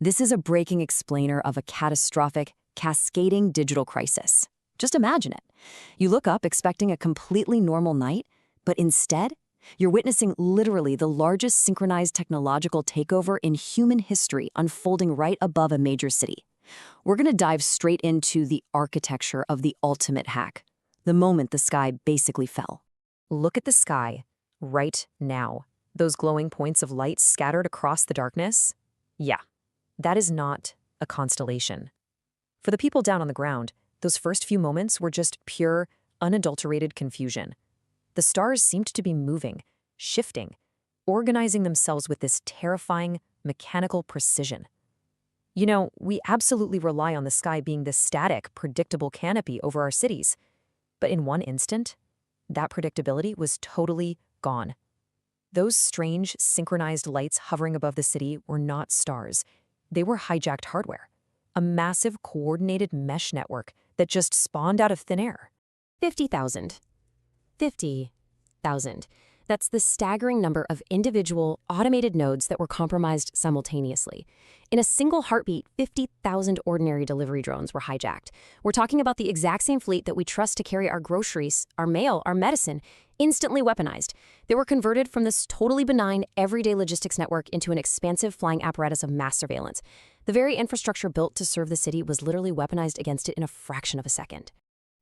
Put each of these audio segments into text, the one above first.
This is a breaking explainer of a catastrophic, cascading digital crisis. Just imagine it. You look up expecting a completely normal night, but instead, you're witnessing literally the largest synchronized technological takeover in human history unfolding right above a major city. We're going to dive straight into the architecture of the ultimate hack, the moment the sky basically fell. Look at the sky right now. Those glowing points of light scattered across the darkness? Yeah, that is not a constellation. For the people down on the ground, those first few moments were just pure, unadulterated confusion. The stars seemed to be moving, shifting, organizing themselves with this terrifying, mechanical precision. You know, we absolutely rely on the sky being this static, predictable canopy over our cities. But in one instant, that predictability was totally gone. Those strange, synchronized lights hovering above the city were not stars. They were hijacked hardware, a massive coordinated mesh network that just spawned out of thin air. 50,000. 50,000. That's the staggering number of individual, automated nodes that were compromised simultaneously. In a single heartbeat, 50,000 ordinary delivery drones were hijacked. We're talking about the exact same fleet that we trust to carry our groceries, our mail, our medicine, instantly weaponized. They were converted from this totally benign, everyday logistics network into an expansive flying apparatus of mass surveillance. The very infrastructure built to serve the city was literally weaponized against it in a fraction of a second.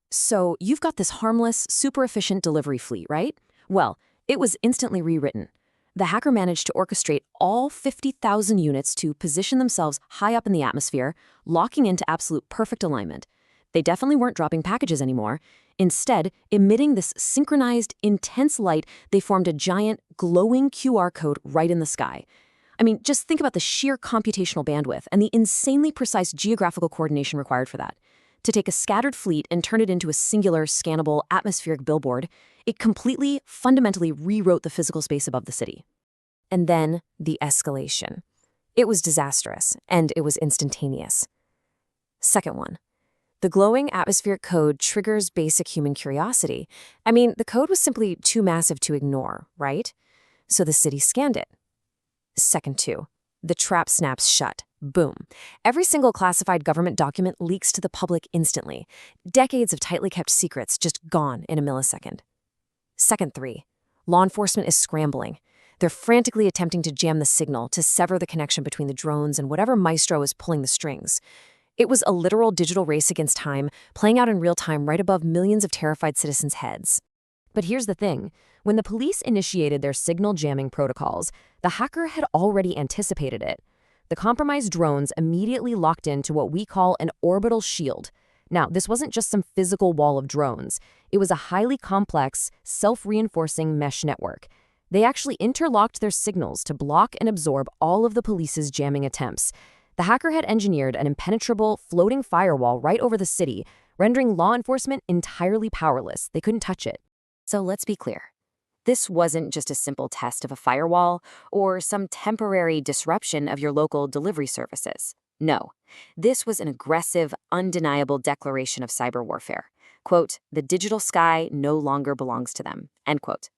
So you've got this harmless, super efficient delivery fleet, right? Well, it was instantly rewritten. The hacker managed to orchestrate all 50,000 units to position themselves high up in the atmosphere, locking into absolute perfect alignment. They definitely weren't dropping packages anymore. Instead, emitting this synchronized, intense light, they formed a giant, glowing QR code right in the sky. I mean, just think about the sheer computational bandwidth and the insanely precise geographical coordination required for that. To take a scattered fleet and turn it into a singular, scannable, atmospheric billboard, it completely, fundamentally rewrote the physical space above the city. And then, the escalation. It was disastrous, and it was instantaneous. Second one. The glowing atmospheric code triggers basic human curiosity. I mean, the code was simply too massive to ignore, right? So the city scanned it. Second two. The trap snaps shut. Boom. Every single classified government document leaks to the public instantly. Decades of tightly kept secrets just gone in a millisecond. Second three. Law enforcement is scrambling. They're frantically attempting to jam the signal to sever the connection between the drones and whatever maestro is pulling the strings. It was a literal digital race against time, playing out in real time right above millions of terrified citizens' heads. But here's the thing. When the police initiated their signal jamming protocols, the hacker had already anticipated it. The compromised drones immediately locked into what we call an orbital shield. Now, this wasn't just some physical wall of drones. It was a highly complex, self-reinforcing mesh network. They actually interlocked their signals to block and absorb all of the police's jamming attempts. The hacker had engineered an impenetrable, floating firewall right over the city, rendering law enforcement entirely powerless. They couldn't touch it. So let's be clear. This wasn't just a simple test of a firewall or some temporary disruption of your local delivery services. No, this was an aggressive, undeniable declaration of cyber warfare. Quote, "The digital sky no longer belongs to them," end quote.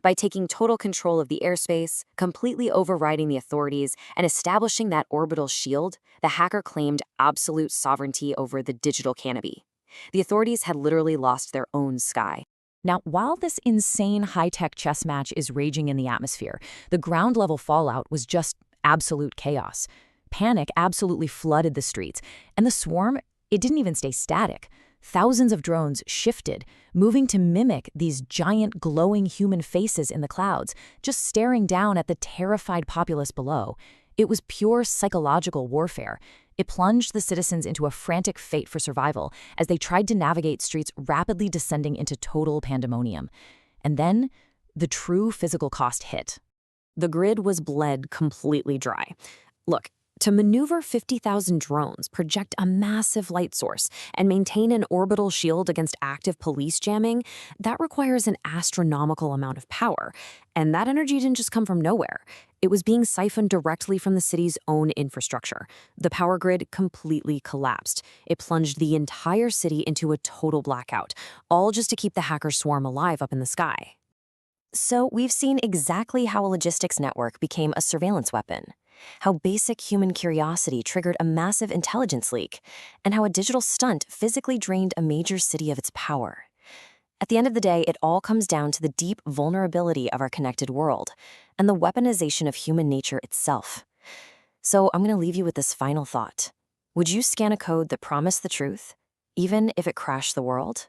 By taking total control of the airspace, completely overriding the authorities, and establishing that orbital shield, the hacker claimed absolute sovereignty over the digital canopy. The authorities had literally lost their own sky. Now, while this insane high-tech chess match is raging in the atmosphere, the ground-level fallout was just absolute chaos. Panic absolutely flooded the streets, and the swarm, it didn't even stay static. Thousands of drones shifted, moving to mimic these giant glowing human faces in the clouds, just staring down at the terrified populace below. It was pure psychological warfare. It plunged the citizens into a frantic fate for survival as they tried to navigate streets rapidly descending into total pandemonium. And then, the true physical cost hit. The grid was bled completely dry. Look, to maneuver 50,000 drones, project a massive light source, and maintain an orbital shield against active police jamming, that requires an astronomical amount of power. And that energy didn't just come from nowhere. It was being siphoned directly from the city's own infrastructure. The power grid completely collapsed. It plunged the entire city into a total blackout, all just to keep the hacker swarm alive up in the sky. So we've seen exactly how a logistics network became a surveillance weapon. how basic human curiosity triggered a massive intelligence leak, and how a digital stunt physically drained a major city of its power. At the end of the day, it all comes down to the deep vulnerability of our connected world and the weaponization of human nature itself. So I'm going to leave you with this final thought. Would you scan a code that promised the truth, even if it crashed the world?